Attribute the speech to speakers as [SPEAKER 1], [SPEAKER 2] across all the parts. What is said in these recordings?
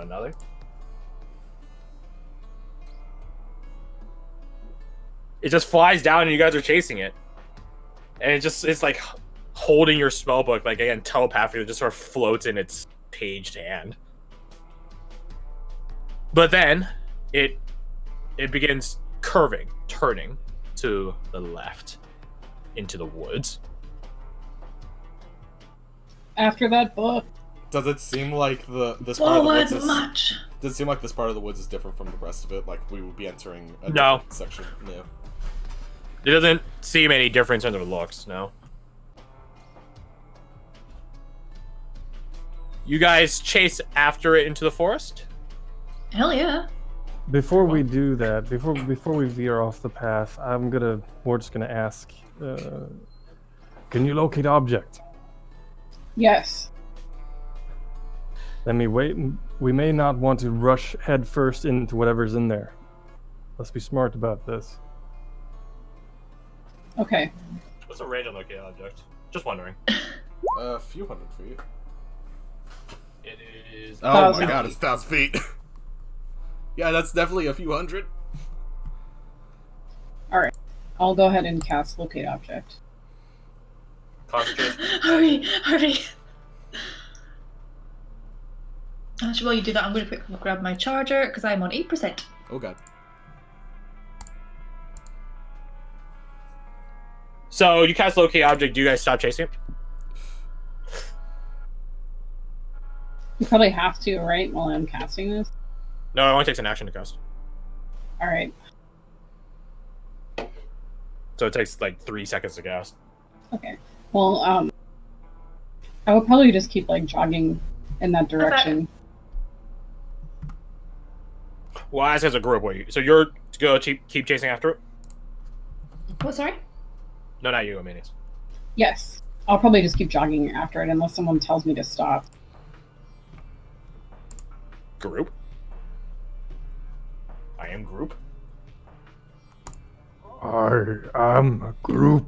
[SPEAKER 1] another. It just flies down and you guys are chasing it. And it's like holding your spell book, like again, telepathically, it just sort of floats in its paged hand. But then it begins curving, turning to the left into the woods.
[SPEAKER 2] After that book.
[SPEAKER 3] Does it seem like this part of the woods is
[SPEAKER 4] much.
[SPEAKER 3] Does it seem like this part of the woods is different from the rest of it? Like we would be entering a
[SPEAKER 1] No.
[SPEAKER 3] different section? No.
[SPEAKER 1] It doesn't seem any different in terms of looks, no. You guys chase after it into the forest?
[SPEAKER 4] Hell yeah.
[SPEAKER 5] Before we do that, before we veer off the path, we're just gonna ask, can you locate object?
[SPEAKER 2] Yes.
[SPEAKER 5] Let me wait. We may not want to rush headfirst into whatever's in there. Let's be smart about this.
[SPEAKER 2] Okay.
[SPEAKER 1] What's the range on locate object? Just wondering.
[SPEAKER 3] A few hundred feet.
[SPEAKER 1] It is...
[SPEAKER 3] Oh
[SPEAKER 2] 1,000
[SPEAKER 3] my god,
[SPEAKER 2] feet.
[SPEAKER 3] it's 1,000 feet. Yeah, that's definitely a few hundred.
[SPEAKER 2] Alright. I'll go ahead and cast Locate Object.
[SPEAKER 1] Concentrate.
[SPEAKER 4] Hurry. Actually, while you do that, I'm going to quickly grab my charger because I'm on 8%.
[SPEAKER 3] Oh god.
[SPEAKER 1] So you cast locate object. Do you guys stop chasing it?
[SPEAKER 2] You probably have to, right, while I'm casting this?
[SPEAKER 1] No, it only takes an action to cast.
[SPEAKER 2] Alright.
[SPEAKER 1] So it takes like 3 seconds to cast.
[SPEAKER 2] Okay. Well, I would probably just keep, like, jogging in that direction.
[SPEAKER 1] Well, as a group, so you're to go keep chasing after it?
[SPEAKER 4] What, sorry?
[SPEAKER 1] No, not you, Amanius.
[SPEAKER 2] Yes. I'll probably just keep jogging after it unless someone tells me to stop.
[SPEAKER 1] Group? I am group.
[SPEAKER 5] I am a group.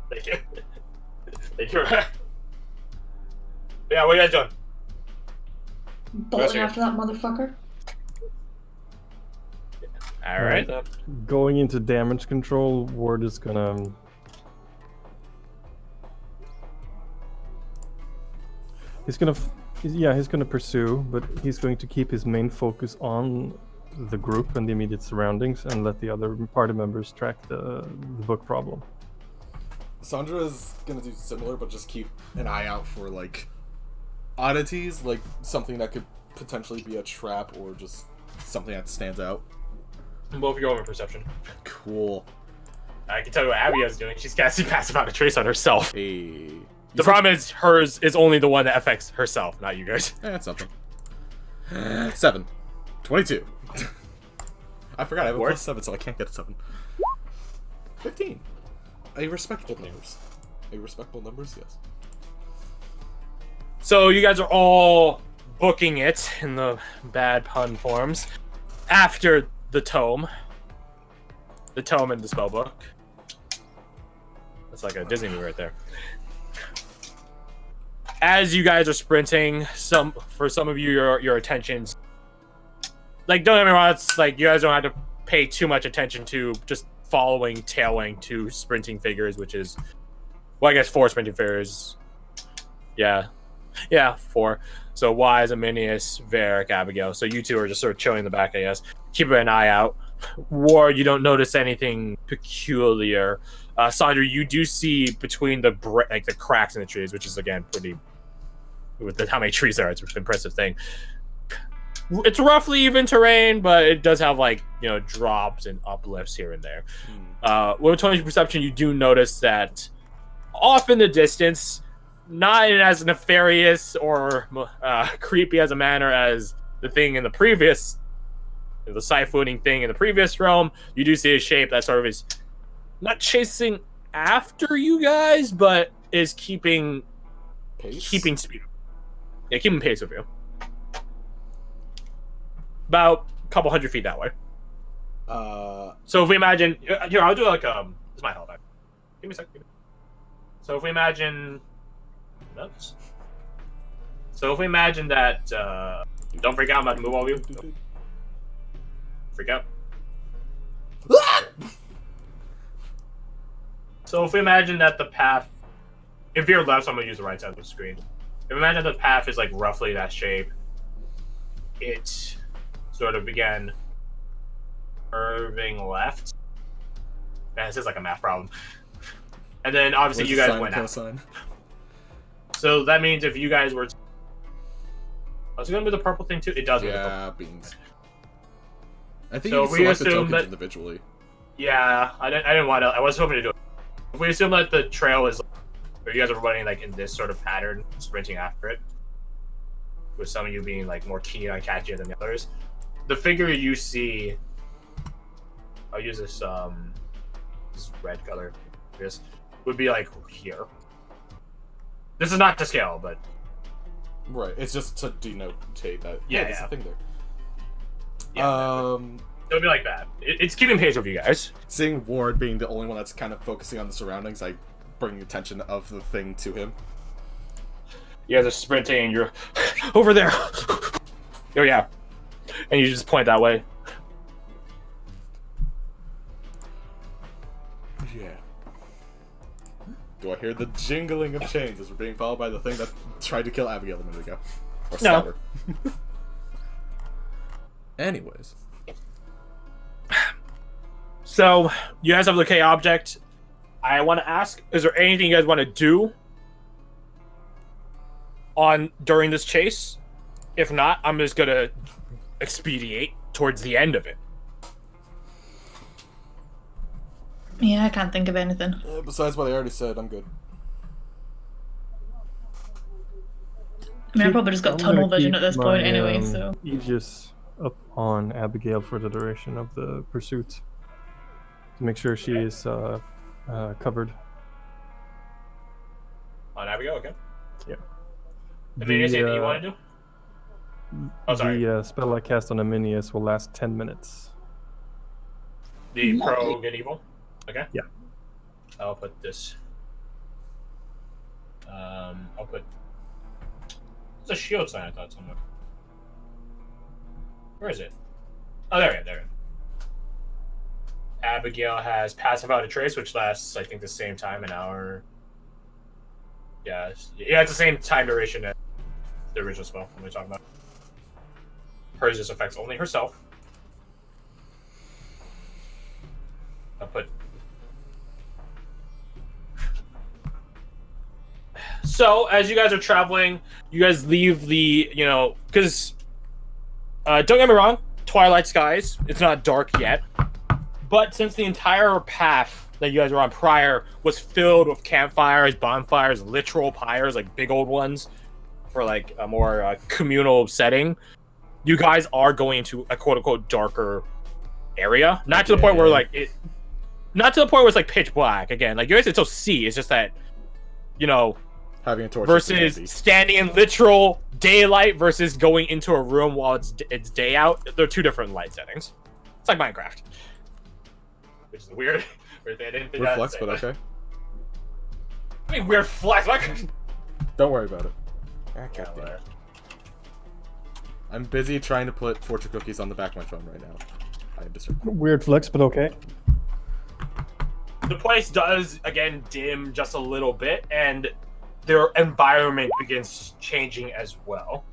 [SPEAKER 1] Thank you. Thank you. Yeah, what are you guys doing?
[SPEAKER 4] Bolting after that motherfucker.
[SPEAKER 1] Alright.
[SPEAKER 5] Going into damage control, Ward is gonna... He's gonna pursue, but he's going to keep his main focus on the group and the immediate surroundings and let the other party members track the book problem.
[SPEAKER 3] Sandra is gonna do similar, but just keep an eye out for, like, oddities, like something that could potentially be a trap or just something that stands out.
[SPEAKER 1] Both of you over perception.
[SPEAKER 3] Cool.
[SPEAKER 1] I can tell you what Abigail's doing. She's casting Passive Out of Trace on herself.
[SPEAKER 3] Hey.
[SPEAKER 1] The problem is hers is only the one that affects herself, not you guys.
[SPEAKER 3] That's something. 7. 22. I forgot I have a
[SPEAKER 1] Ward?
[SPEAKER 3] plus 7, so I can't get a 7. 15. A respectable numbers. A respectable numbers, yes.
[SPEAKER 1] So you guys are all booking it in the bad pun forms after the tome and the spellbook. That's like a Disney movie right there. As you guys are sprinting, for some of you, your attention's like, don't get me wrong, it's like you guys don't have to pay too much attention to just following, tailing two sprinting figures, which is, well, I guess 4 sprinting figures. Yeah, 4. So Wise, Aminius, Varric, Abigail. So you two are just sort of chilling in the back, I guess. Keep an eye out. Ward, you don't notice anything peculiar. Sandra, you do see between the cracks in the trees, which is again pretty. With how many trees there are, it's an impressive thing. It's roughly even terrain, but it does have drops and uplifts here and there. With 20 perception, you do notice that off in the distance, not in as nefarious or creepy as a manner as the thing in the previous, the siphoning thing in the previous realm, you do see a shape that sort of is not chasing after you guys, but is keeping speed. Yeah, keeping pace with you. About a couple hundred feet that way. So if we imagine, here, I'll do this might help. Give me a second. So if we imagine, So if we imagine that, don't freak out, I'm about to move all of you. Nope. Freak out. So if we imagine that the path, if you're left, so I'm gonna use the right side of the screen. If we imagine the path is like roughly that shape, it sort of began curving left. Man, this is like a math problem. And then obviously
[SPEAKER 3] Where's
[SPEAKER 1] you
[SPEAKER 3] the
[SPEAKER 1] guys
[SPEAKER 3] sine
[SPEAKER 1] went out.
[SPEAKER 3] cosine?
[SPEAKER 1] So that means if you guys were, was it gonna be the purple thing too? It does.
[SPEAKER 3] Yeah, beans. I think
[SPEAKER 1] So
[SPEAKER 3] you
[SPEAKER 1] we
[SPEAKER 3] can select the
[SPEAKER 1] assume
[SPEAKER 3] tokens
[SPEAKER 1] that-
[SPEAKER 3] individually.
[SPEAKER 1] Yeah, I didn't want to. I was hoping to do it. If we assume that the trail is, or you guys are running like in this sort of pattern, sprinting after it, with some of you being like more keen on catching it than the others, the figure you see, I'll use this red color, this would be like here. This is not to scale, but
[SPEAKER 3] Right, it's just to denotate that.
[SPEAKER 1] Yeah,
[SPEAKER 3] there's
[SPEAKER 1] yeah.
[SPEAKER 3] a thing there.
[SPEAKER 1] yeah, it would be like that. It's keeping pace with you guys.
[SPEAKER 3] Seeing Ward being the only one that's kind of focusing on the surroundings, I bring attention of the thing to him.
[SPEAKER 1] You guys are sprinting, and you're over there. Oh yeah, and you just point that way.
[SPEAKER 3] Yeah. Do I hear the jingling of chains as we're being followed by the thing that tried to kill Abigail a minute ago? Or
[SPEAKER 1] No.
[SPEAKER 3] Scouter. Anyways.
[SPEAKER 1] So, you guys have the K object. I want to ask, is there anything you guys want to do during this chase? If not, I'm just going to expedite towards the end of it.
[SPEAKER 4] Yeah, I can't think of anything.
[SPEAKER 3] Besides what I already said, I'm good.
[SPEAKER 4] I mean, I probably just got
[SPEAKER 5] I'm
[SPEAKER 4] tunnel
[SPEAKER 5] gonna
[SPEAKER 4] vision
[SPEAKER 5] keep
[SPEAKER 4] at this point
[SPEAKER 5] my,
[SPEAKER 4] anyway, so.
[SPEAKER 5] Aegis up on Abigail for the duration of the pursuit. To make sure she is covered.
[SPEAKER 1] On Abigail, okay.
[SPEAKER 5] Yeah.
[SPEAKER 1] Is there anything that you want to do? Oh, sorry.
[SPEAKER 5] The spell I cast on Aminius will last 10 minutes.
[SPEAKER 1] The pro good evil? Okay.
[SPEAKER 5] Yeah.
[SPEAKER 1] I'll put this. I'll put. It's a shield sign, I thought somewhere. Where is it? Oh, there we go, there we go. Abigail has passive out a trace, which lasts, I think, the same time, an hour. Yeah, it's the same time duration as the original spell when we're talking about. Hers just affects only herself. I'll put. So, as you guys are traveling, you guys leave the, because, don't get me wrong, twilight skies, it's not dark yet, but since the entire path that you guys were on prior was filled with campfires, bonfires, literal pyres, like big old ones, for like a more communal setting, you guys are going into a quote-unquote darker area. Not to the point where not to the point where it's like pitch black again. Like you guys can still see. It's just that,
[SPEAKER 3] Having a torch
[SPEAKER 1] versus standing in literal daylight versus going into a room while it's day out. They're two different light settings. It's like Minecraft, which is weird. Weird thing I didn't think
[SPEAKER 3] We're
[SPEAKER 1] I'd
[SPEAKER 3] flex,
[SPEAKER 1] say,
[SPEAKER 3] but okay.
[SPEAKER 1] I mean, weird flex.
[SPEAKER 3] Don't worry about it.
[SPEAKER 1] Yeah, whatever.
[SPEAKER 3] I'm busy trying to put fortune cookies on the back of my phone right now. I am disturbed.
[SPEAKER 5] Weird flex, but okay.
[SPEAKER 1] The place does again dim just a little bit, and their environment begins changing as well.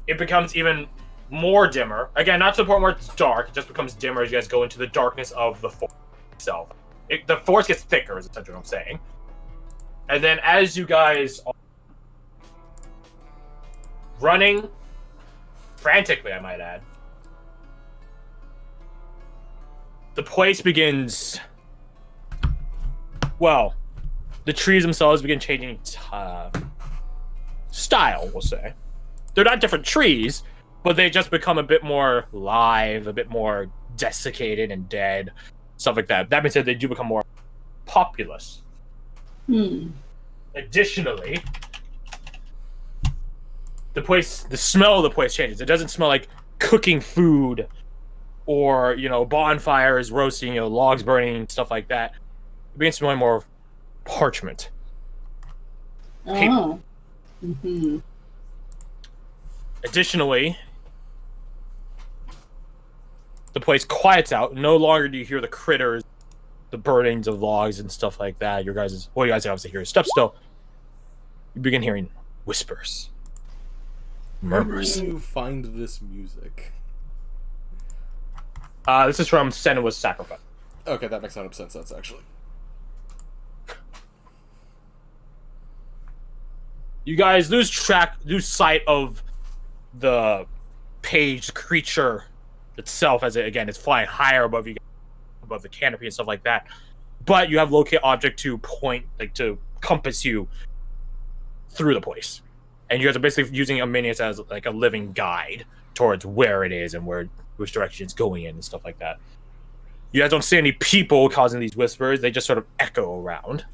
[SPEAKER 1] It becomes even more dimmer. Again, not to the point where it's dark, it just becomes dimmer as you guys go into the darkness of the forest itself. The forest gets thicker, is essentially what I'm saying. And then as you guys are running frantically, I might add, the place begins. Well, the trees themselves begin changing style, we'll say. They're not different trees, but they just become a bit more live, a bit more desiccated and dead, stuff like that. That being said, they do become more populous. Additionally, the smell of the place changes. It doesn't smell like cooking food or, bonfires roasting, logs burning, stuff like that. It begins smelling more of parchment.
[SPEAKER 2] Oh. Mm-hmm.
[SPEAKER 1] Additionally, the place quiets out. No longer do you hear the critters, the burnings of logs and stuff like that. You guys obviously hear steps still. You begin hearing whispers,
[SPEAKER 3] Where
[SPEAKER 1] murmurs.
[SPEAKER 3] do you find this music?
[SPEAKER 1] This is from Senua's Sacrifice.
[SPEAKER 3] Okay, that makes 100% sense, actually.
[SPEAKER 1] You guys lose sight of the paged creature itself as it's flying higher above you, above the canopy and stuff like that. But you have locate object to point, to compass you through the place, and you guys are basically using Aminius as like a living guide towards where it is and which direction it's going in and stuff like that. You guys don't see any people causing these whispers; they just sort of echo around.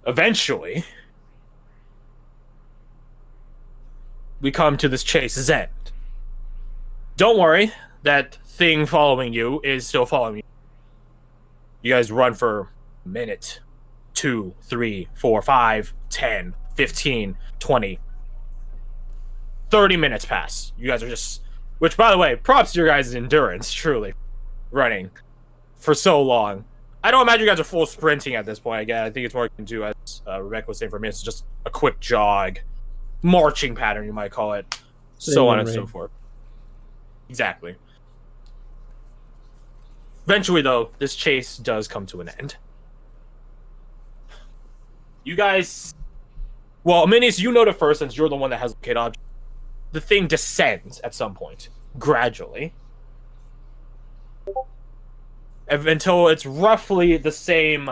[SPEAKER 1] Eventually, we come to this chase's end. Don't worry, that thing following you is still following you. You guys run for a minute, 2, 3, 4, 5, 10, 15, 20. 30 minutes pass. You guys are which, by the way, props to your guys' endurance, truly. Running for so long. I don't imagine you guys are full sprinting at this point. Again, I think it's more you can do, as Rebecca was saying for me. It's just a quick jog, marching pattern, you might call it, so on and so forth. Exactly. Eventually, though, this chase does come to an end. You guys, well, Aminius, you know it first since you're the one that has locate object. The thing descends at some point, gradually. Until it's roughly the same,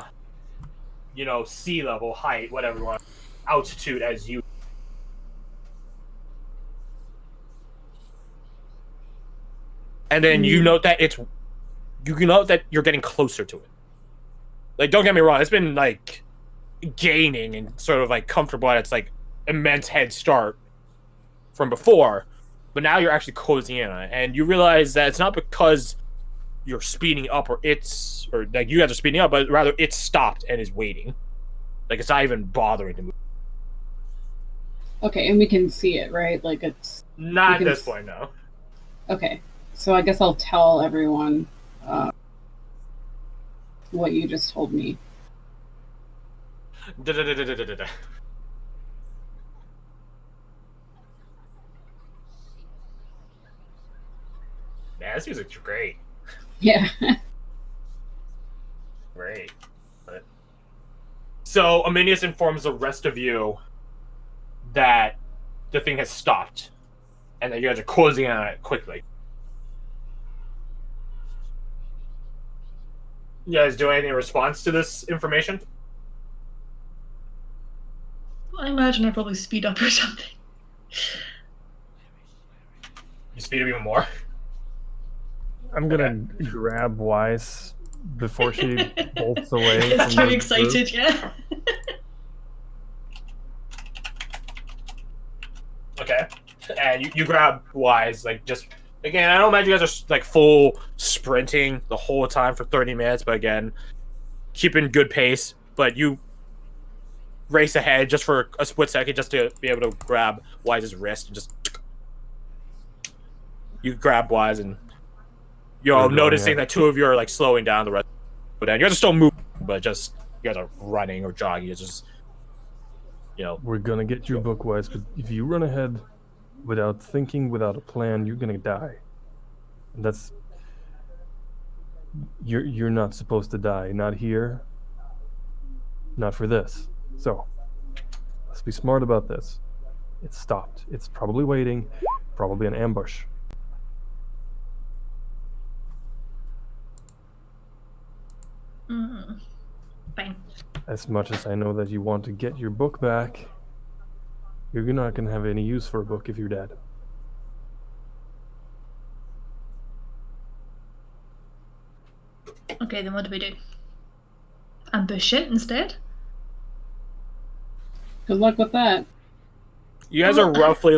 [SPEAKER 1] sea level, height, whatever you want, altitude as you. And then you note that you're getting closer to it. Like, don't get me wrong, it's been gaining and sort of comfortable at its immense head start from before, but now you're actually closing in on it, and you realize that it's not because you're speeding up or you guys are speeding up, but rather it's stopped and is waiting. It's not even bothering to move.
[SPEAKER 2] Okay, and we can see it, right? It's
[SPEAKER 1] not at this point, no.
[SPEAKER 2] Okay, so I guess I'll tell everyone what you just told me.
[SPEAKER 1] Man, this music's great.
[SPEAKER 2] Yeah.
[SPEAKER 1] Great. So Aminius informs the rest of you that the thing has stopped and that you guys are closing in on it quickly. You guys do anything in response to this information?
[SPEAKER 4] I imagine I probably speed up or something.
[SPEAKER 1] You speed up even more?
[SPEAKER 5] I'm gonna grab Wise before she bolts away.
[SPEAKER 4] It's too excited, yeah.
[SPEAKER 1] Okay. And you grab Wise, again, I don't imagine you guys are full sprinting the whole time for 30 minutes, but again, keeping good pace, but you race ahead just for a split second just to be able to grab Wise's wrist and just you grab Wise and you're noticing that two of you are slowing down, the rest of down. You guys are still moving, but just you guys are running or jogging. It's just
[SPEAKER 5] We're gonna get your book, Wise, but if you run ahead without thinking, without a plan, you're gonna die. And that's you're not supposed to die. Not here. Not for this. So let's be smart about this. It's stopped. It's probably waiting. Probably an ambush.
[SPEAKER 4] Fine.
[SPEAKER 5] As much as I know that you want to get your book back, you're not going to have any use for a book if you're dead.
[SPEAKER 4] Okay, then what do we do? Ambush it instead?
[SPEAKER 2] Good luck with that.
[SPEAKER 1] you guys are roughly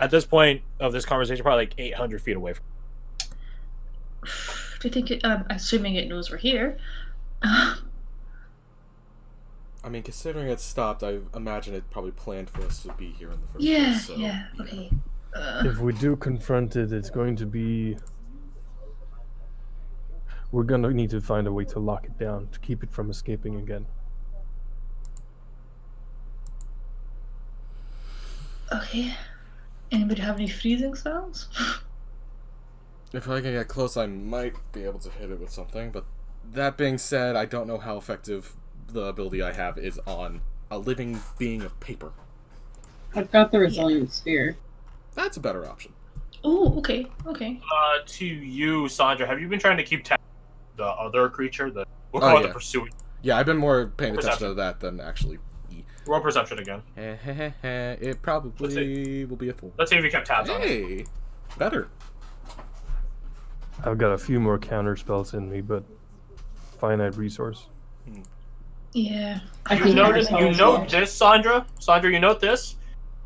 [SPEAKER 1] at this point of this conversation, probably like 800 feet away from.
[SPEAKER 4] Do you think it? Assuming it knows we're here.
[SPEAKER 3] I mean, considering it stopped, I imagine it probably planned for us to be here in the first
[SPEAKER 4] Yeah,
[SPEAKER 3] place. So,
[SPEAKER 4] yeah, okay.
[SPEAKER 5] If we do confront it, it's going to be... We're going to need to find a way to lock it down, to keep it from escaping again.
[SPEAKER 4] Okay. Anybody have any freezing spells?
[SPEAKER 3] If I can get close, I might be able to hit it with something, but that being said, I don't know how effective the ability I have is on a living being of paper.
[SPEAKER 2] I've got the resilient sphere.
[SPEAKER 3] That's a better option.
[SPEAKER 4] Oh, okay, okay.
[SPEAKER 1] To you, Sandra, have you been trying to keep tabs on the other creature? We'll
[SPEAKER 3] Oh,
[SPEAKER 1] call it
[SPEAKER 3] yeah.
[SPEAKER 1] the pursuing.
[SPEAKER 3] Yeah, I've been more paying attention
[SPEAKER 1] Perception.
[SPEAKER 3] to that than actually.
[SPEAKER 1] Roll perception again.
[SPEAKER 3] It probably will be a 4.
[SPEAKER 1] Let's see if you kept tabs on it.
[SPEAKER 3] Hey, better.
[SPEAKER 5] I've got a few more counter spells in me, but finite resource.
[SPEAKER 4] Yeah.
[SPEAKER 2] I
[SPEAKER 1] You
[SPEAKER 2] think
[SPEAKER 1] notice, you
[SPEAKER 2] ourselves
[SPEAKER 1] note
[SPEAKER 2] are-
[SPEAKER 1] this, Sandra. Sandra, you note this.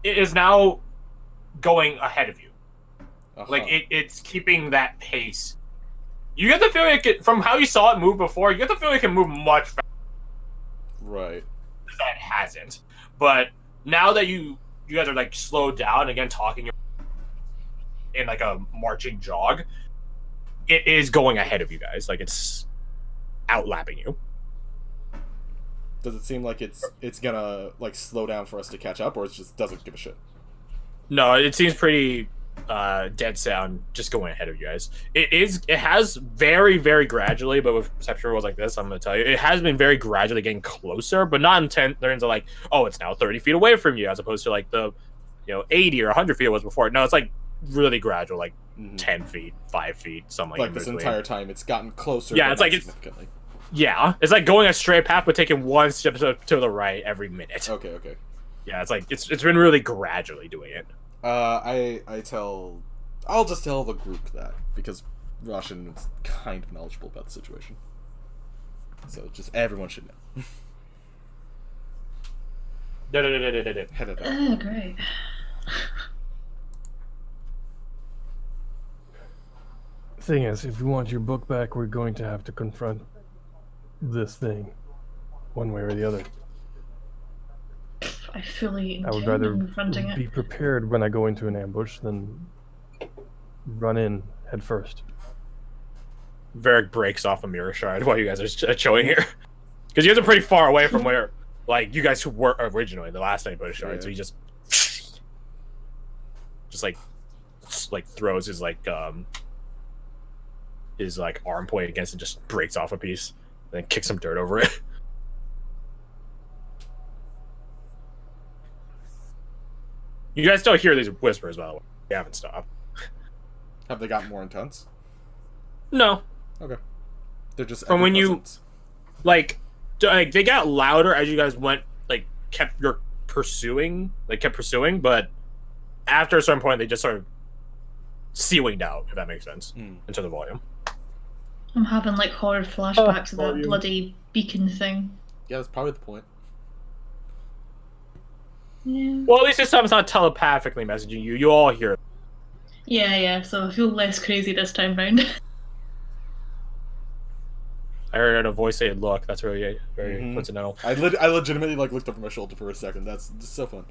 [SPEAKER 1] It is now going ahead of you.
[SPEAKER 3] Uh-huh.
[SPEAKER 1] Like it's keeping that pace. You get the feeling from how you saw it move before. You get the feeling it can move much faster.
[SPEAKER 3] Right.
[SPEAKER 1] That hasn't. But now that you guys are like slowed down again, talking in like a marching jog, it is going ahead of you guys. Like it's outlapping you.
[SPEAKER 3] Does it seem like it's gonna like slow down for us to catch up, or it just doesn't give a shit?
[SPEAKER 1] No, it seems pretty dead sound, just going ahead of you guys. It has very, very gradually, but with perception rolls like this, I'm gonna tell you, it has been very gradually getting closer, but not in terms of like, oh, it's now 30 feet away from you, as opposed to like the 80 or 100 feet it was before. No, it's like really gradual, like 10 feet, 5 feet, something
[SPEAKER 3] Like
[SPEAKER 1] in
[SPEAKER 3] this
[SPEAKER 1] between.
[SPEAKER 3] entire time, it's gotten closer.
[SPEAKER 1] Yeah,
[SPEAKER 3] but
[SPEAKER 1] it's
[SPEAKER 3] not
[SPEAKER 1] like it's-
[SPEAKER 3] significantly.
[SPEAKER 1] Yeah, it's like going a straight path, but taking one step to the right every minute.
[SPEAKER 3] Okay.
[SPEAKER 1] Yeah, it's like it's been really gradually doing it.
[SPEAKER 3] I'll just tell the group that, because Russian is kind of knowledgeable about the situation. So just everyone should know. Head it up.
[SPEAKER 4] Oh, great.
[SPEAKER 5] Thing is, if you want your book back, we're going to have to confront this thing, one way or the other.
[SPEAKER 4] I fully
[SPEAKER 5] I would
[SPEAKER 4] intend
[SPEAKER 5] rather
[SPEAKER 4] on confronting
[SPEAKER 5] be
[SPEAKER 4] it.
[SPEAKER 5] prepared when I go into an ambush than run in head first.
[SPEAKER 1] Varric breaks off a mirror shard while you guys are chilling here, because you guys are pretty far away from where, like, you guys who were originally the last time you put a shard.
[SPEAKER 3] Yeah.
[SPEAKER 1] So he just throws his arm point against it, and just breaks off a piece, and then kicks some dirt over it. You guys still hear these whispers, by the way. They haven't stopped.
[SPEAKER 3] Have they gotten more intense?
[SPEAKER 1] No,
[SPEAKER 3] Okay. They're just
[SPEAKER 1] From when you-
[SPEAKER 3] ever-present.
[SPEAKER 1] like they got louder as you guys went, like kept pursuing, but after a certain point they just sort of ceilinged out, if that makes sense, into the volume.
[SPEAKER 4] I'm having like horror flashbacks of that
[SPEAKER 1] volume.
[SPEAKER 4] bloody beacon thing.
[SPEAKER 3] Yeah, that's probably the point.
[SPEAKER 4] Yeah.
[SPEAKER 1] Well, at least this time it's not telepathically messaging you. You all hear it.
[SPEAKER 4] Yeah, so I feel less crazy this time round.
[SPEAKER 1] I heard a voice say, "Look." That's really very
[SPEAKER 3] Mhm.
[SPEAKER 1] coincidental.
[SPEAKER 3] I legitimately looked over my shoulder for a second. That's just so fun.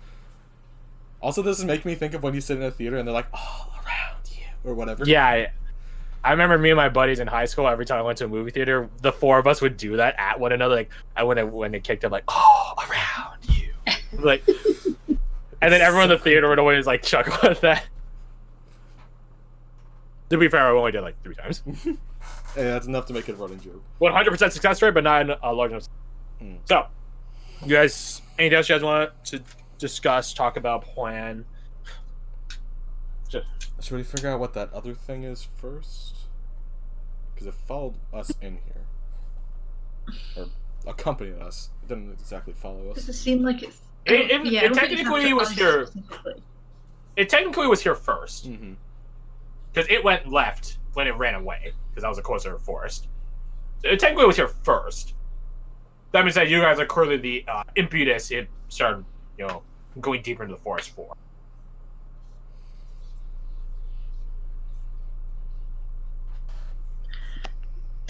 [SPEAKER 3] Also, this is making me think of when you sit in a theater and they're like, all around you, or whatever.
[SPEAKER 1] Yeah, I remember me and my buddies in high school. Every time I went to a movie theater, the four of us would do that at one another. Like when it kicked up, like, "Oh, around you," like, and then everyone in the theater would always like chuckle at that. To be fair, I only did like 3 times.
[SPEAKER 3] Hey, that's enough to make it a running joke.
[SPEAKER 1] 100% success rate, but not a large enough.
[SPEAKER 3] Hmm.
[SPEAKER 1] So, you guys, anything else you guys want to discuss, talk about, plan?
[SPEAKER 3] Should we figure out what that other thing is first? Because it followed us in here. Or accompanied us. It didn't exactly follow
[SPEAKER 4] Does
[SPEAKER 3] us.
[SPEAKER 4] it seem like it's...
[SPEAKER 1] It
[SPEAKER 4] I don't think
[SPEAKER 1] technically
[SPEAKER 4] it's
[SPEAKER 1] was
[SPEAKER 4] us
[SPEAKER 1] here.
[SPEAKER 4] specifically.
[SPEAKER 1] It technically was here first,
[SPEAKER 3] Mm-hmm.
[SPEAKER 1] because it went left when it ran away, because that was a closer forest. So it technically was here first. That means that you guys are clearly the impetus it started, going deeper into the forest for.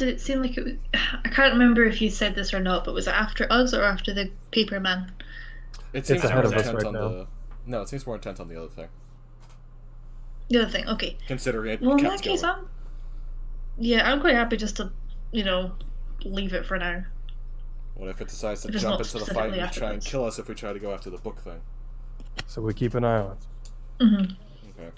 [SPEAKER 4] did it seem like it was... I can't remember if you said this or not, but was it after us or after the paper man?
[SPEAKER 3] It seems
[SPEAKER 5] ahead
[SPEAKER 3] more
[SPEAKER 5] of us
[SPEAKER 3] intent
[SPEAKER 5] right
[SPEAKER 3] on
[SPEAKER 5] now.
[SPEAKER 3] the. No, it seems more intent on the other thing.
[SPEAKER 4] The other thing, okay.
[SPEAKER 3] Considering it
[SPEAKER 4] Well, in
[SPEAKER 3] kept
[SPEAKER 4] that case,
[SPEAKER 3] going.
[SPEAKER 4] I'm quite happy just to, leave it for now.
[SPEAKER 3] What if it decides to
[SPEAKER 4] If it's
[SPEAKER 3] jump
[SPEAKER 4] not
[SPEAKER 3] into the fight
[SPEAKER 4] specifically
[SPEAKER 3] and try and
[SPEAKER 4] afterwards.
[SPEAKER 3] kill us if we try to go after the book thing?
[SPEAKER 5] So we keep an eye out.
[SPEAKER 4] Mm-hmm.
[SPEAKER 3] Okay.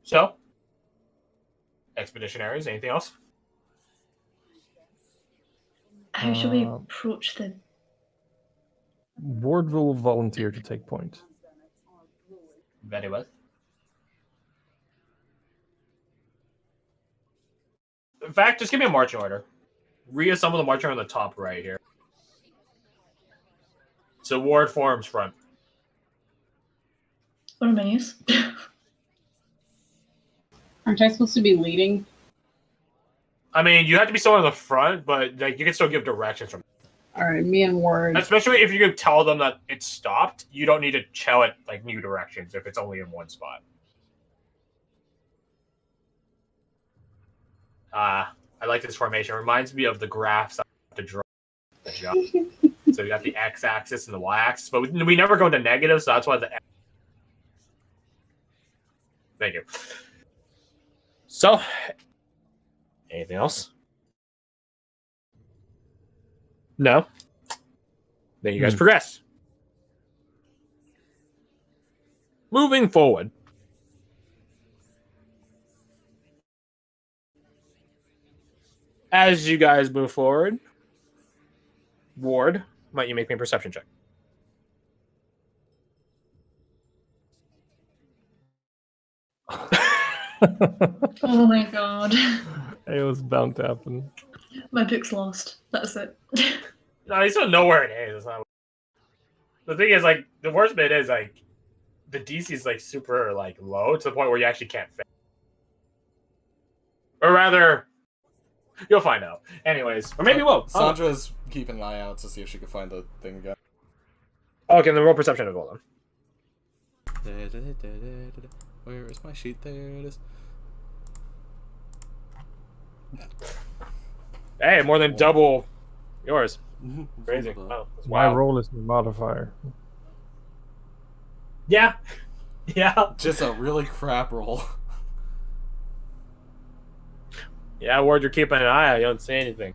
[SPEAKER 1] So, expeditionaries. Anything else?
[SPEAKER 4] How should we
[SPEAKER 5] Uh,
[SPEAKER 4] approach the...
[SPEAKER 5] Ward will volunteer to take point.
[SPEAKER 1] Very well. In fact, just give me a marching order. Reassemble the marching order on the top right here. So Ward forms front.
[SPEAKER 4] What are menus?
[SPEAKER 2] Aren't I supposed to be leading?
[SPEAKER 1] I mean, you have to be someone in the front, but like you can still give directions from.
[SPEAKER 2] Alright, me and Ward.
[SPEAKER 1] Especially if you could tell them that it stopped, you don't need to tell it like new directions if it's only in one spot. I like this formation. It reminds me of the graphs I have to draw. The jump. So you got the x-axis and the y-axis, but we never go into negative, so that's why the. Thank you. So, anything else? No. Then you guys progress. Moving forward. As you guys move forward, Ward, might you make me a perception check?
[SPEAKER 4] Oh my god.
[SPEAKER 5] It was bound to happen.
[SPEAKER 4] My book's lost. That's it.
[SPEAKER 1] No, you still know where it is. It's not... The thing is, like, the worst bit is, like, the DC is, like, super, like, low to the point where you actually can't fit. Or rather, you'll find out. Anyways, or maybe you won't.
[SPEAKER 3] Sandra's keeping an eye out to see if she can find the thing again.
[SPEAKER 1] Okay, then roll perception as well, then.
[SPEAKER 3] Where is my sheet? There it is.
[SPEAKER 1] Hey, more than double yours. Crazy. Oh, that's
[SPEAKER 5] My
[SPEAKER 1] wild.
[SPEAKER 5] roll is the modifier.
[SPEAKER 1] Yeah. Yeah.
[SPEAKER 3] Just a really crap roll.
[SPEAKER 1] Yeah, Ward, you're keeping an eye out. You don't say anything.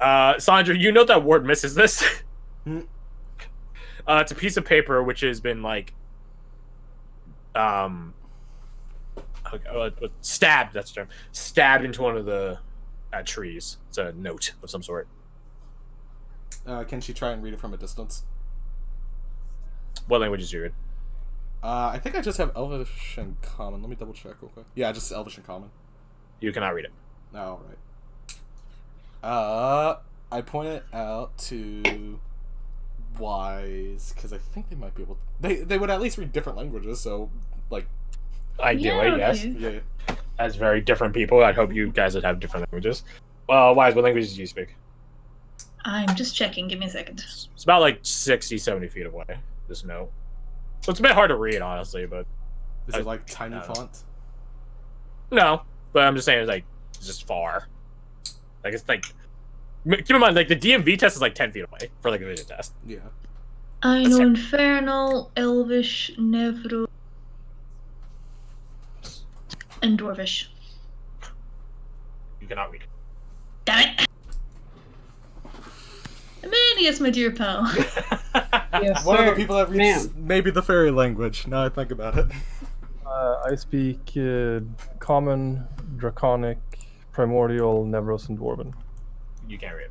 [SPEAKER 1] Sandra, you know that Ward misses this? It's a piece of paper which has been, like, stabbed, that's the term. Stabbed into one of the trees. It's a note of some sort.
[SPEAKER 3] Can she try and read it from a distance?
[SPEAKER 1] What language is you in?
[SPEAKER 3] I think I just have Elvish and Common. Let me double check real quick. Yeah, just Elvish and Common.
[SPEAKER 1] You cannot read it.
[SPEAKER 3] Oh, right. I point it out to Wise, because I think they might be able to... They would at least read different languages, so, like...
[SPEAKER 1] Ideally,
[SPEAKER 4] Yeah,
[SPEAKER 1] yes.
[SPEAKER 4] okay.
[SPEAKER 3] Yeah.
[SPEAKER 1] As very different people, I'd hope you guys would have different languages. Well, Wise, what languages do you speak?
[SPEAKER 4] I'm just checking. Give me a second.
[SPEAKER 1] It's about, like, 60, 70 feet away, this note. So it's a bit hard to read, honestly, but...
[SPEAKER 3] Is it, like, tiny
[SPEAKER 1] I don't know.
[SPEAKER 3] font?
[SPEAKER 1] No, but I'm just saying, it's, like, it's just far. Like, it's, like... Keep in mind, like, the DMV test is, like, 10 feet away for, like, a vision test.
[SPEAKER 3] Yeah.
[SPEAKER 4] I
[SPEAKER 1] That's
[SPEAKER 4] know
[SPEAKER 1] it.
[SPEAKER 4] Infernal, Elvish, Nevro, and Dwarvish.
[SPEAKER 1] You cannot read it.
[SPEAKER 4] Damn it! Emanius, my dear pal.
[SPEAKER 2] Yes,
[SPEAKER 3] One of
[SPEAKER 2] sir.
[SPEAKER 3] the people that reads
[SPEAKER 2] Ma'am.
[SPEAKER 3] maybe the fairy language, now I think about it.
[SPEAKER 5] I speak Common, Draconic, Primordial, Nevros, and Dwarven.
[SPEAKER 1] You can't read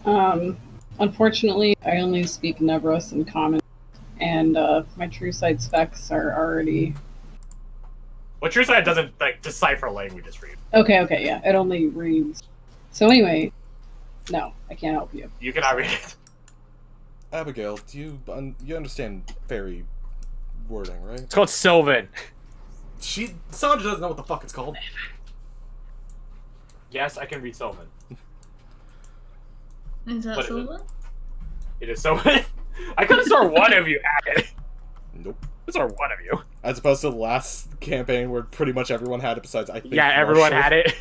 [SPEAKER 1] it.
[SPEAKER 2] Unfortunately, I only speak Nevros and Common, and my true sight specs are already...
[SPEAKER 1] Well, True Sight doesn't, like, decipher languages for you.
[SPEAKER 2] Okay, yeah, it only reads. So anyway, no, I can't help you.
[SPEAKER 1] You cannot read it.
[SPEAKER 3] Abigail, do you understand fairy wording, right?
[SPEAKER 1] It's called Sylvan.
[SPEAKER 3] Sandra doesn't know what the fuck it's called.
[SPEAKER 1] Yes, I can read Sylvan.
[SPEAKER 4] Is that
[SPEAKER 1] What is it?
[SPEAKER 4] Silva?
[SPEAKER 1] It is Sylvan. I could have sworn one of you had it.
[SPEAKER 3] Nope.
[SPEAKER 1] I swear one of you.
[SPEAKER 3] As opposed to the last campaign where pretty much everyone had it besides I think
[SPEAKER 1] Yeah, everyone
[SPEAKER 3] Marshall.
[SPEAKER 1] had it.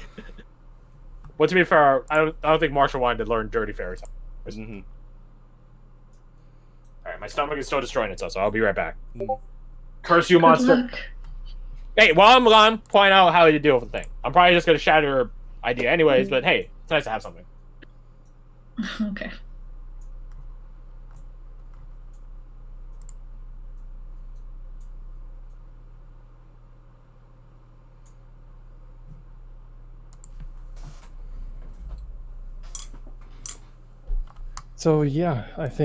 [SPEAKER 1] Well, to be fair, I don't think Marshall wanted to learn Dirty Fairy.
[SPEAKER 3] Mm-hmm.
[SPEAKER 1] Alright, my stomach is still destroying itself, so I'll be right back.
[SPEAKER 3] Mm.
[SPEAKER 1] Curse you,
[SPEAKER 4] Good
[SPEAKER 1] monster.
[SPEAKER 4] luck.
[SPEAKER 1] Hey, while I'm gone, point out how you deal with the thing. I'm probably just gonna shatter your idea anyways, but hey, it's nice to have something.
[SPEAKER 4] Okay.
[SPEAKER 5] So yeah, I think.